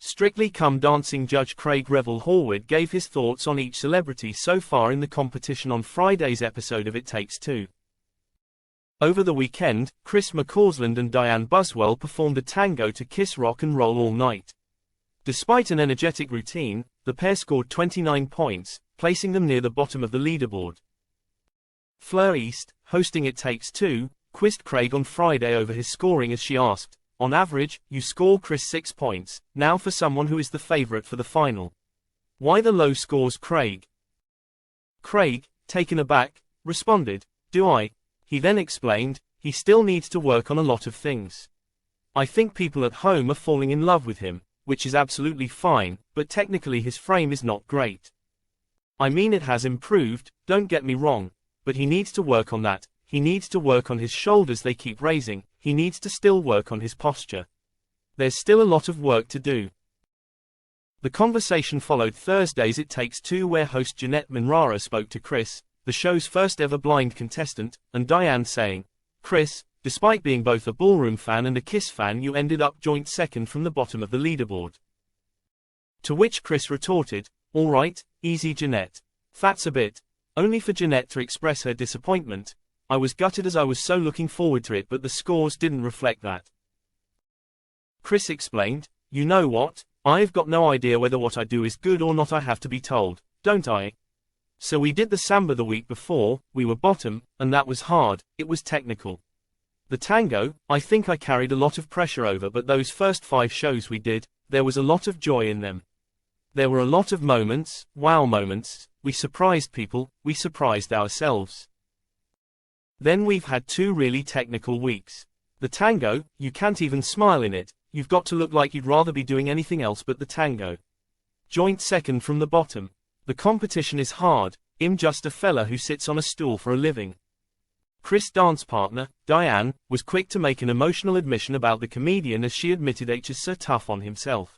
Strictly Come Dancing judge Craig Revel Horwood gave his thoughts on each celebrity so far in the competition on Friday's episode of It Takes Two. Over the weekend, Chris McCausland and Diane Buswell performed a tango to Kiss Rock and Roll All Night. Despite an energetic routine, the pair scored 29 points, placing them near the bottom of the leaderboard. Fleur East, hosting It Takes Two, quizzed Craig on Friday over his scoring as she asked, "On average, you score Chris 6 points, now for someone who is the favorite for the final. Why the low scores, Craig?" Craig, taken aback, responded, "Do I?" He then explained, he still needs to work on a lot of things. "I think people at home are falling in love with him, which is absolutely fine, but technically his frame is not great. I mean, it has improved, don't get me wrong, but he needs to work on that. He needs to work on his shoulders, they keep raising, he needs to still work on his posture. There's still a lot of work to do." The conversation followed Thursday's It Takes Two, where host Jeanette Minrara spoke to Chris, the show's first ever blind contestant, and Diane, saying, "Chris, despite being both a ballroom fan and a Kiss fan, you ended up joint second from the bottom of the leaderboard." To which Chris retorted, "All right, easy Jeanette. That's a bit." Only for Jeanette to express her disappointment, "I was gutted as I was so looking forward to it, but the scores didn't reflect that." Chris explained, "You know what, I've got no idea whether what I do is good or not, I have to be told, don't I? So we did the samba the week before, we were bottom, and that was hard, it was technical. The tango, I think I carried a lot of pressure over, but those first 5 shows we did, there was a lot of joy in them. There were a lot of moments, wow moments, we surprised people, we surprised ourselves. Then we've had 2 really technical weeks. The tango, you can't even smile in it, you've got to look like you'd rather be doing anything else but the tango. Joint second from the bottom. The competition is hard, I'm just a fella who sits on a stool for a living." Chris' dance partner, Diane, was quick to make an emotional admission about the comedian as she admitted H is so tough on himself.